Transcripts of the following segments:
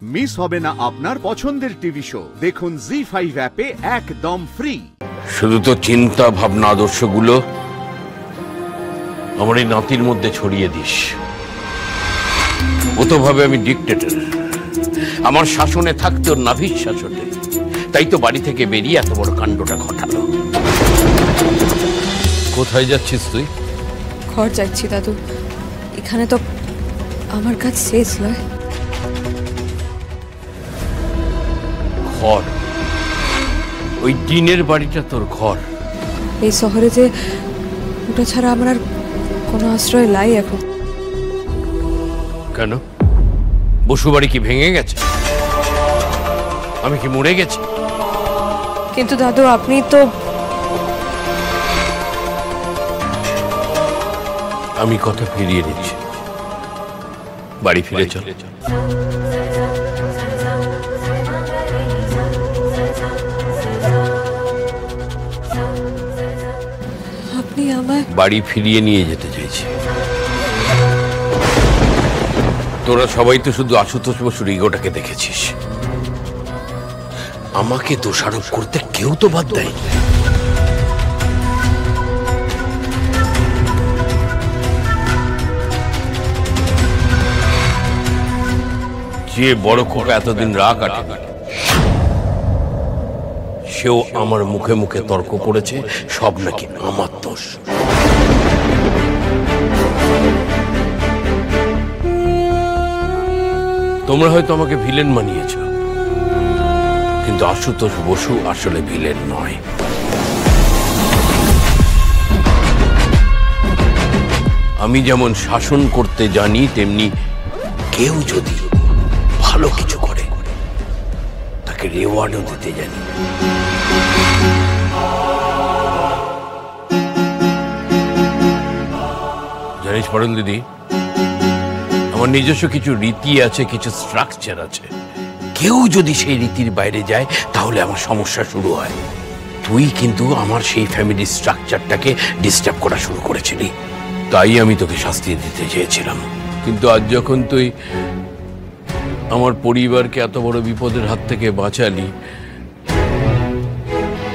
Miss হবে না আপনার পছন্দের টিভি শো। দেখুন জি5 অ্যাপে একদম ফ্রি। শুধু তো চিন্তা ভাবনা আদর্শগুলো আমার এই নাতির মধ্যে ছড়িয়ে দিস। ও তো ভাবে আমি ডিক্টেটর, আমার শাসনে থাকতে ওর নাভির শাসনে। তাই তো বাড়ি থেকে বেরিয়ে এত বড় কাণ্ডটা ঘটালো। কোথায় যাচ্ছিস তুই? ঘর যাচ্ছি দাদু, এখানে তো আমার কাজ শেষ নয়। ঘর? ওই টিনের বাড়িটা তোর ঘর? এই শহরে যে ওটা ছাড়া আমার আর কোনো আশ্রয় নাই এখন। কেন? বসুবাড়ি কি ভেঙে গেছে? আমি কি মরে গেছি? কিন্তু দাদু আপনি তো... আমি কথা ফিরিয়ে নিচ্ছি, বাড়ি ফিরে চল। আপনি আমায় বাড়ি ফিরিয়ে নিয়ে যেতে চাইছি। তোরা সবাই তো শুধু আশুতোষ বসুর ইগোটাকে দেখেছিস, আমাকে দোষারোপ করতে কেউ তো বাদ দেয়। যে বড় খোকা এতদিন রাগ আটে, সেও আমার মুখে মুখে তর্ক করেছে সব নাকি আমার দোষ। তোমরা হয়তো আমাকে ভিলেন মানিয়েছ, কিন্তু আশুতোষ বসু আসলে ভিলেন নয়। আমি যেমন শাসন করতে জানি, তেমনি কেউ যদি ভালো কিছু করে তাকে রেওয়ার্ডও দিতে জানি। জানিস পারুল দিদি, আমার নিজস্ব কিছু রীতি আছে, কিছু স্ট্রাকচার আছে। কেউ যদি সেই রীতির বাইরে যায় তাহলে আমার সমস্যা শুরু হয়। তুই কিন্তু আমার সেই ফ্যামিলি স্ট্রাকচারটাকে ডিস্টার্ব করা শুরু করেছিলি, তাই আমি তোকে শাস্তি দিতে চেয়েছিলাম। কিন্তু আজ যখন তুই আমার পরিবারকে এত বড় বিপদের হাত থেকে বাঁচালি,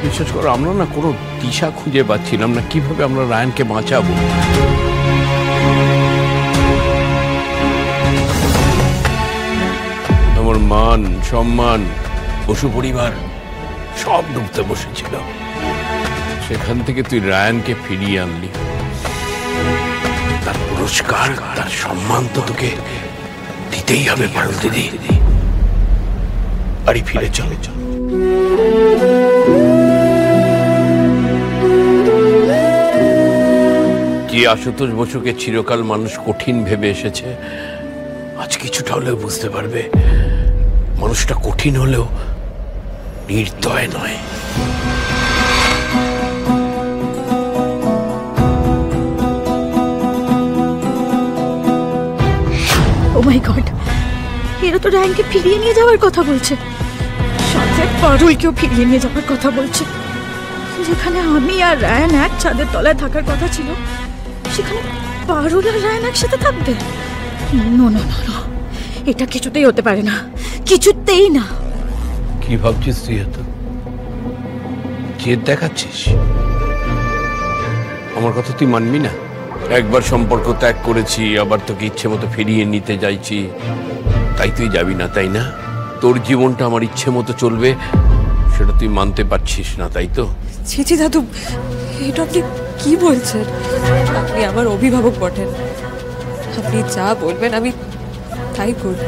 বিশেষ করে আমরা না কোনো দিশা খুঁজে পাচ্ছিলাম না কিভাবে আমরা রায়ানকে বাঁচাবো। আমার মান সম্মান, বসু পরিবার সব ডুবতে বসেছিল। সেখান থেকে তুই রায়ানকে ফিরিয়ে আনলি, তার পুরস্কার, তার সম্মান তো তোকে দিতেই হবে পারুল দিদি। বাড়ি ফিরে চলে চল। যে আশুতোষ বসুকে চিরকাল মানুষ কঠিন ভেবে এসেছে, আজ কিছুটা হলেও বুঝতে পারবে মানুষটা কঠিন হলেও নির্দয় নয়। ও মাই গড, এরা তো রায়ানকে ফিরিয়ে নিয়ে যাওয়ার কথা বলছে, সাথে পারুলকেও ফিরিয়ে নিয়ে যাওয়ার কথা বলছে। যেখানে আমি আর রায়ান এক ছাদের তলায় থাকার কথা ছিল, সেখানে পারুল আর রায়ান একসাথে থাকবে? নো নো নো নো, এটা কিছুতেই হতে পারে না, কিছুতেই না। কি ভাবছিস তুই? এত জেদ দেখাচ্ছিস? আমার কথা তুই মানবি না? একবার সম্পর্ক ত্যাগ করেছি, আবার তোকে ইচ্ছে মতো ফিরিয়ে নিতে চাইছি, তাই তুই যাবি না, তাই না? তোর জীবনটা আমার ইচ্ছে মতো চলবে, সেটা তুই মানতে পারছিস না, তাই তো? ছি ছি দাদু, এটা আপনি কি বলছেন? আপনি আমার অভিভাবক বটেন, আপনি যা বলবেন আমি তাই করব।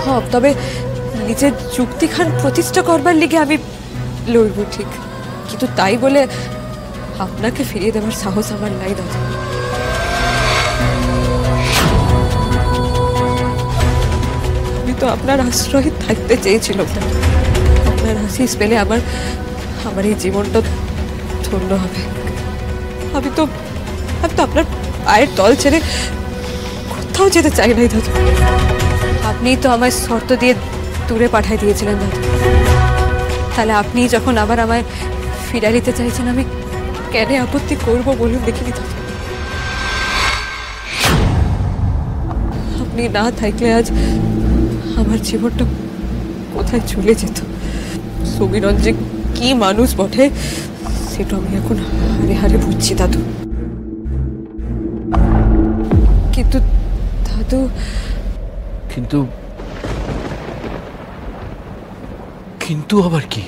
হ্যাঁ, তবে নিজের যুক্তিখান প্রতিষ্ঠা করবার লিগে আমি লড়ব ঠিক, কিন্তু তাই বলে আপনাকে ফিরিয়ে দেওয়ার সাহস আমার নাই দাদু। আমি তো আপনার আশ্রয়ে থাকতে চেয়েছিলাম, আপনার হাসি পেলে আমার এই জীবনটা ধন্য হবে। আমি তো আপনার পায়ের তল ছেড়ে কোথাও যেতে চাই নাই দাদু। আপনি তো আমায় শর্ত দিয়ে দূরে পাঠাই দিয়েছিলেন দাদু, তাহলে আপনি যখন আবার আমায় ফিরে নিতে চাইছেন, আমি কেন আপত্তি করবো বলুন দেখিনি দাদু? আপনি না থাকলে আজ আমার জীবনটা কোথায় চলে যেত। সমীরণ যে কি মানুষ বটে সেটা আমি এখন হারে হারে বুঝছি দাদু। কিন্তু দাদু, কিন্তু কিন্তু আবার কি?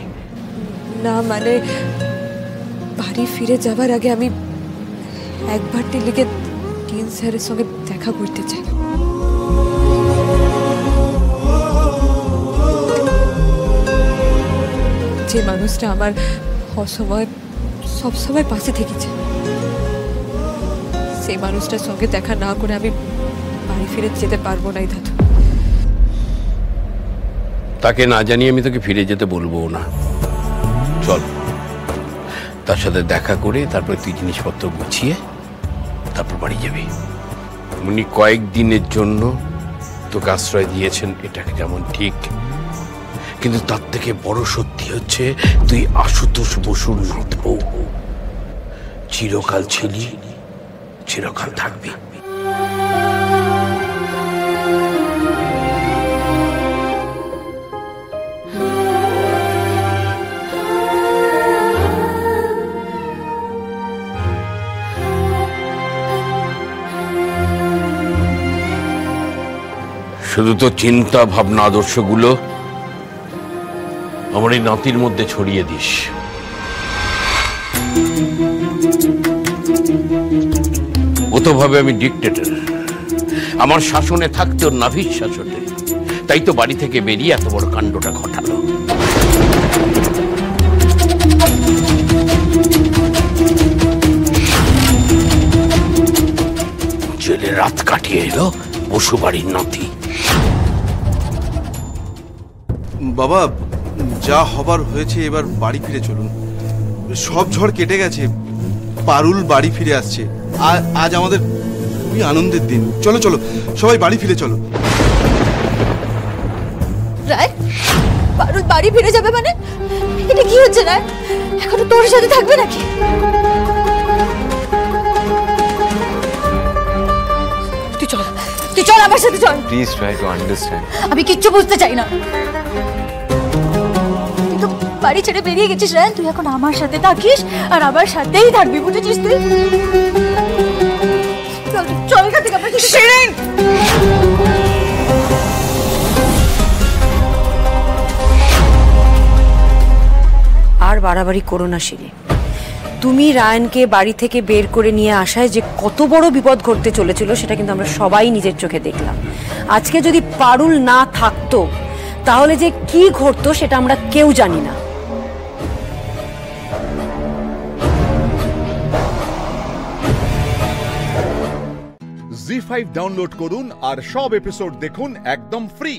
না মানে বাড়ি ফিরে যাবার আগে আমি একবার দিল্লিকে টিন স্যারের সঙ্গে দেখা করতে চাই। যে মানুষটা আমার অসময় সবসময় পাশে থেকেছে, সেই মানুষটার সঙ্গে দেখা না করে আমি বাড়ি ফিরে যেতে পারবো না দাদু। তাকে না জানিয়ে আমি তোকে ফিরে যেতে বলবো না। চল, তার সাথে দেখা করে তারপরে তুই জিনিসপত্র গুছিয়ে তারপর বাড়ি যাবি। উনি কয়েকদিনের জন্য তোকে আশ্রয় দিয়েছেন, এটা যেমন ঠিক, কিন্তু তার থেকে বড় সত্যি হচ্ছে তুই আশুতোষ বসুর নাথ বউ। চিরকাল ছিলি, চিরকাল থাকবি। শুধু তো চিন্তা ভাবনা আদর্শগুলো আমার এই নাতির মধ্যে ছড়িয়ে দিস। ও তো ভাবে আমি ডিক্টেটর, আমার শাসনে থাকতে ওর নাভির শাসনে, তাই তো বাড়ি থেকে বেরিয়ে এত বড় কাণ্ডটা ঘটালো। জেলে রাত কাটিয়ে এলো বসু বাড়ির নাতি। বাবা, যা হবার হয়েছে, এবার বাড়ি ফিরে চলুন। সব ঝড় কেটে গেছে, পারুল বাড়ি ফিরে আসছে। আজ আমাদের খুবই আনন্দের দিন। চলো চলো, সবাই বাড়ি ফিরে চলো। রায়, পারুল বাড়ি ফিরে যাবে মানে? এটা কি হচ্ছে রায়? এখনো তোর সাথে থাকবে নাকি? তুই চল আমার সাথে চল। Please try to understand. আমি কিচ্ছু বুঝতে চাই না। তুই তো বাড়ি ছেড়ে বেরিয়ে গেছিস রায়, তুই এখন আমার সাথে থাকিস আর আমার সাথেই থাকবি, বুঝেছিস তুই? চল চল এখান থেকে। আমার সাথে শিরিন, আর বাড়াবাড়ি করো না শিরি। তুমি রায়ানকে বাড়ি থেকে বের করে নিয়ে আসায় যে কত বড় বিপদ ঘটতে চলেছিল সেটা কিন্তু আমরা সবাই নিজের চোখে দেখলাম। আজকে যদি পারুল না থাকতো তাহলে যে কি ঘটতো সেটা আমরা কেউ জানি না। জি5 ডাউনলোড করুন আর সব এপিসোড দেখুন একদম ফ্রি।